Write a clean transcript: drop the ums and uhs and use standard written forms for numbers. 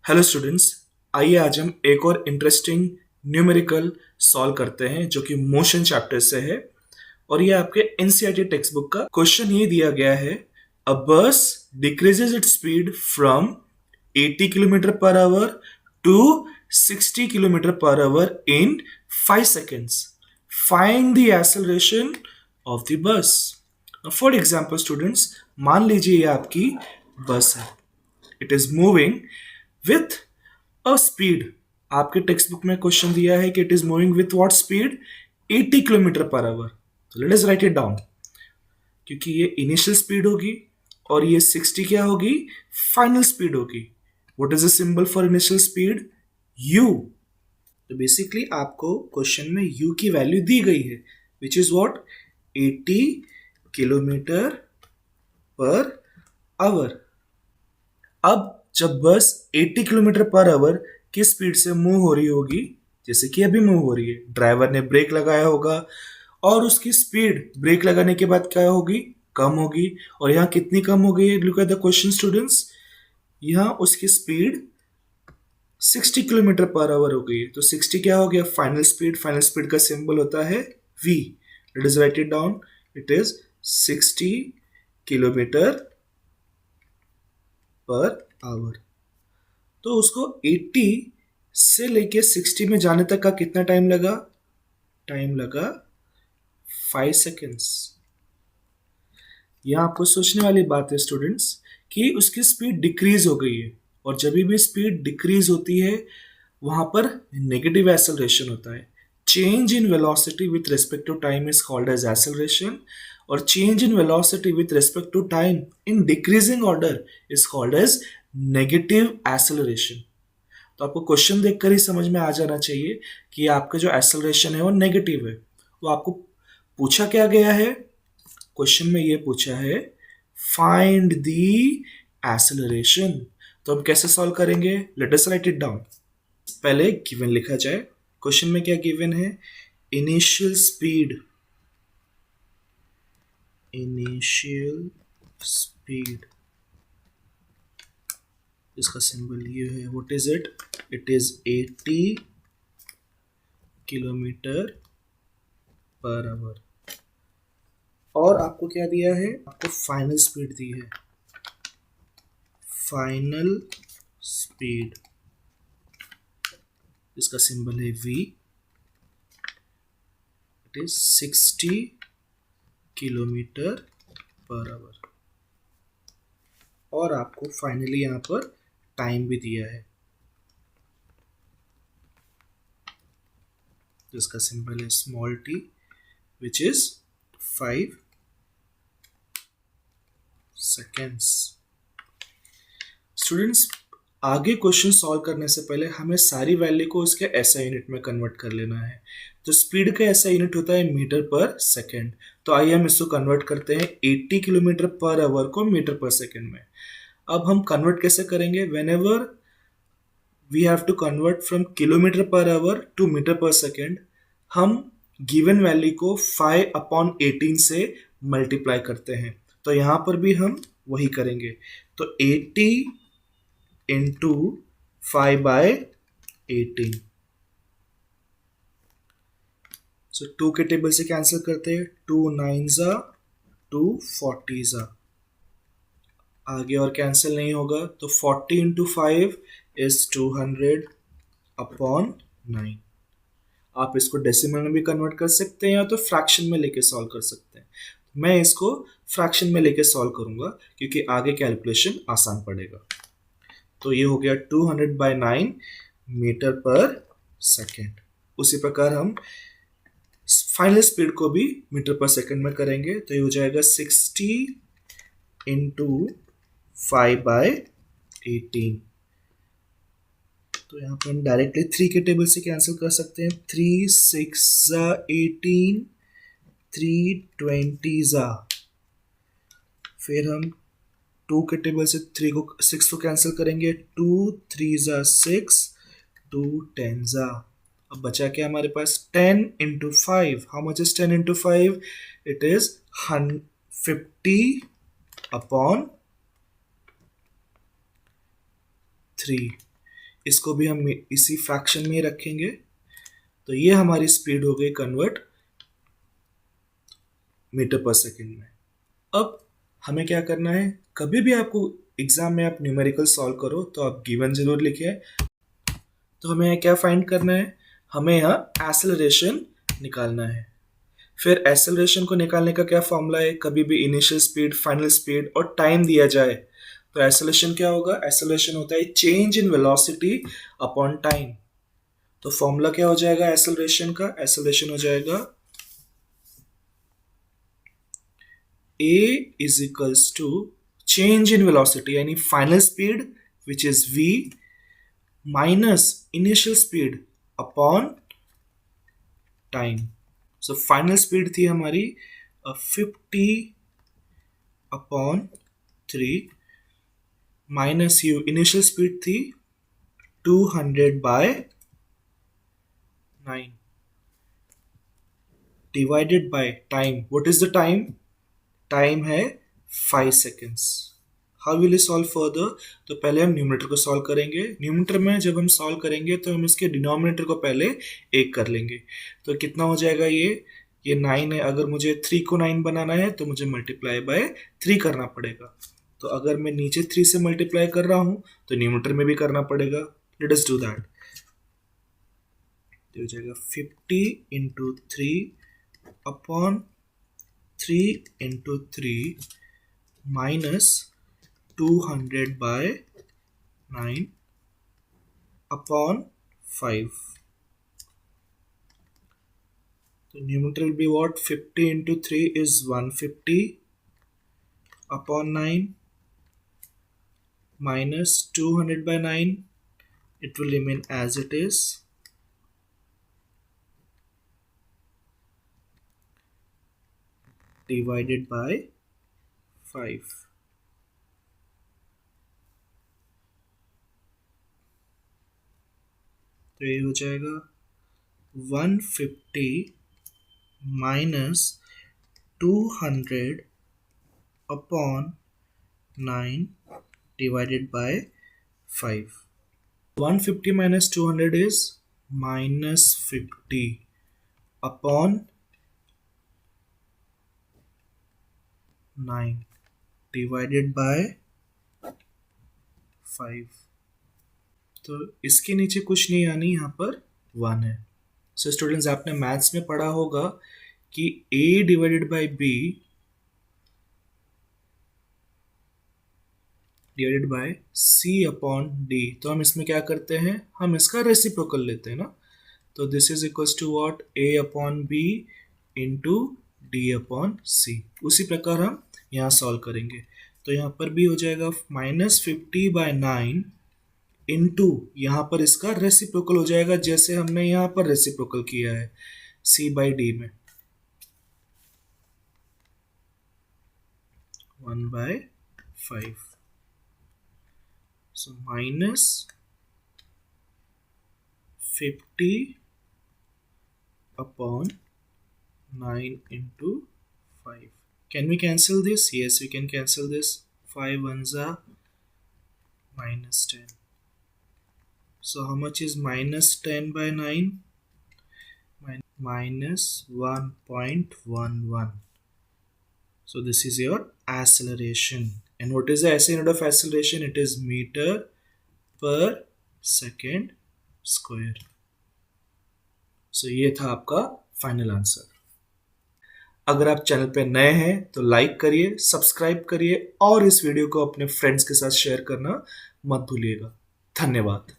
Hello students. आइए आज हम एक और इंटरेस्टिंग न्यूमेरिकल सॉल्व करते हैं जो कि मोशन चैप्टर से है। और ये आपके एनसीईआरटी टेक्स्ट बुक का क्वेश्चन ये दिया गया है। A bus decreases its speed from 80 kilometre per hour to 60 kilometre per hour in 5 seconds. Find the acceleration of the bus. For example students, मान लीजिए ये आपकी बस है। It is moving with a speed. आपके text book में question दिया है कि it is moving with what speed, 80 kilometre per our. Let us right it down. क्योंकि ये इनिशियल स्पीड होगी और ये 60 क्या होगी, फाइनल स्पीड होगी। What is the symbol for initial speed? You. तो बेसिकली आपको क्वेश्चन में यू की वैल्यू दी गई है which is what, 80 kilometre per our. अब जब बस 80 किलोमीटर पर आवर की स्पीड से मूव हो रही होगी, जैसे कि अभी मूव हो रही है, ड्राइवर ने ब्रेक लगाया होगा और उसकी स्पीड ब्रेक लगाने के बाद क्या होगी, कम होगी। और यहाँ कितनी कम हो गई है? Look at the question students. यहाँ उसकी स्पीड 60 किलोमीटर पर आवर हो गई है। तो 60 क्या हो गया, फाइनल स्पीड। फाइनल स्पीड का सिंबल होता है v। Let us right it down. It is 60 kilometre per our. तो उसको 80 से लेके 60 में जाने तक का कितना टाइम लगा? टाइम लगा 5 सेकेंड्स। यहां आपको सोचने वाली बात है स्टूडेंट्स कि उसकी स्पीड डिक्रीज हो गई है, और जब भी स्पीड डिक्रीज होती है वहां पर नेगेटिव एक्सेलरेशन होता है। Change in velocity with respect to time is called as acceleration, और change in velocity with respect to time in decreasing order is called as negative acceleration. तो आपको क्वेश्चन देखकर ही समझ में आ जाना चाहिए कि आपका जो एक्सेलरेशन है वो नेगेटिव है। तो आपको पूछा क्या गया है? क्वेश्चन में ये पूछा है फाइंड द एक्सेलरेशन। तो हम कैसे सॉल्व करेंगे? Let us right it down. पहले गिवन लिखा जाए। क्वेश्चन में क्या गिवन है? Initial speed. इनिशियल स्पीड, इसका सिंबल ये है। What is it? It is 80 kilometre per our. और आपको क्या दिया है? आपको फाइनल स्पीड दी है। फाइनल स्पीड, इसका सिंबल है v। It is 60 kilometre per our. और आपको फाइनली यहां पर टाइम भी दिया है, जिसका सिंबल है small t, which is 5 seconds. Students, आगे क्वेश्चन सॉल्व करने से पहले हमें सारी वैल्यू को उसके एसआई यूनिट में कन्वर्ट कर लेना है। तो स्पीड का एसआई यूनिट होता है मीटर पर सेकेंड। तो आइए हम इसको कन्वर्ट करते हैं 80 किलोमीटर पर आवर को मीटर पर सेकेंड में। अब हम कन्वर्ट कैसे करेंगे? Whenever we have to convert from kilometre per hour to metre per second, हम गिवन वैल्यू को 5/18 से मल्टीप्लाई करते हैं। तो यहां पर भी हम वही करेंगे। तो 80 इंटू 5/18। सो 2 के टेबल से कैंसिल करते हैं। 2 9 ज़ा 2 40 ज़ा, आगे और कैंसिल नहीं होगा। तो 40 इंटू 5 इज 200 अपॉन 9। आप इसको डेसिमल में भी कन्वर्ट कर सकते हैं या तो फ्रैक्शन में लेके सॉल्व कर सकते हैं। मैं इसको फ्रैक्शन में लेके सॉल्व करूंगा क्योंकि आगे कैलकुलेशन आसान पड़ेगा। तो ये हो गया 200/9 मीटर पर सेकेंड। उसी प्रकार हम फाइनल स्पीड को भी मीटर पर सेकेंड में करेंगे। तो ये हो जाएगा 60 इंटू 5/18। तो यहाँ पे हम डायरेक्टली 3 के टेबल से कैंसिल कर सकते हैं। 3 6 ज़ा 18, 3 20 ज़ा, फिर हम 2 के टेबल से 6 को कैंसिल करेंगे। 2 3 ज़ा 6, 2 10 ज़ा। अब बचा क्या हमारे पास? 10 into 5। How much is 10 into 5? It is 50 upon 3। इसको भी हम इसी फ्रैक्शन में ही रखेंगे। तो ये हमारी स्पीड हो गई कन्वर्ट मीटर पर सेकेंड में। अब हमें क्या करना है, कभी भी आपको एग्जाम में आप न्यूमेरिकल सॉल्व करो तो आप गिवन जरूर लिखें। तो हमें क्या फाइंड करना है, हमें यहाँ एक्सेलरेशन निकालना है। फिर एक्सेलरेशन को निकालने का क्या फॉर्मूला है, कभी भी इनिशियल स्पीड, फाइनल स्पीड और टाइम दिया जाए तो एक्सेलरेशन क्या होगा, एक्सेलरेशन होता है change in velocity upon time. तो फॉर्मूला क्या हो जाएगा एक्सेलरेशन का, एक्सेलरेशन हो जाएगा a is equals to change in velocity यानी final speed which is v minus initial speed upon time. So final speed थी हमारी 50 upon 3 minus you initial speed थी 200/9 divided by time. What is the time, time है 5 seconds. How will solve further, तो पहले हम numerator को solve करेंगे। Numerator में जब हम सॉल्व करेंगे तो हम इसके डिनोमिनेटर को पहले 1 कर लेंगे। तो कितना हो जाएगा, ये 9 है। अगर मुझे 3 को 9 बनाना है तो मुझे मल्टीप्लाई बाय 3 करना पड़ेगा। तो अगर मैं नीचे 3 से मल्टीप्लाई कर रहा हूं तो न्यूमरेटर में भी करना पड़ेगा। Let us do that. तो हो जाएगा 50 into 3 upon 3 into 3 minus 200/9 upon 5. तो numerator will be what, 50 into 3 is 150 upon 9 minus 200/9. It will remain as it is. Divided by 5. तो ये हो जाएगा 150 minus 200 upon 9 divided by 5. 150 minus 200 is minus 50 upon 9 divided by 5. तो इसके नीचे कुछ नहीं यानी यहाँ पर 1 है। सो स्टूडेंट्स, आपने मैथ्स में पढ़ा होगा कि a divided by b divided by c upon d। तो हम इसमें क्या करते हैं, हम इसका रेसिप्रोकल लेते हैं ना। तो this is equals to what, a upon b into d upon c। उसी प्रकार हम यहाँ सॉल्व करेंगे। तो यहाँ पर भी हो जाएगा -50/9 इंटू यहाँ पर इसका रेसिप्रोकल हो जाएगा जैसे हमने यहाँ पर रेसिप्रोकल किया है c/d में 1/5. So minus 50 upon 9 into 5. Can we cancel this? Yes, we can cancel this. 5 ones are -10. So how much is -10/9? Minus 1.11. So this is your acceleration. And what is the SI unit of acceleration? It is meter per second square. So ये था आपका final answer. अगर आप channel पे नए हैं तो like करिए, सब्सक्राइब करिए और इस वीडियो को अपने फ्रेंड्स के साथ शेयर करना मत भूलिएगा। धन्यवाद।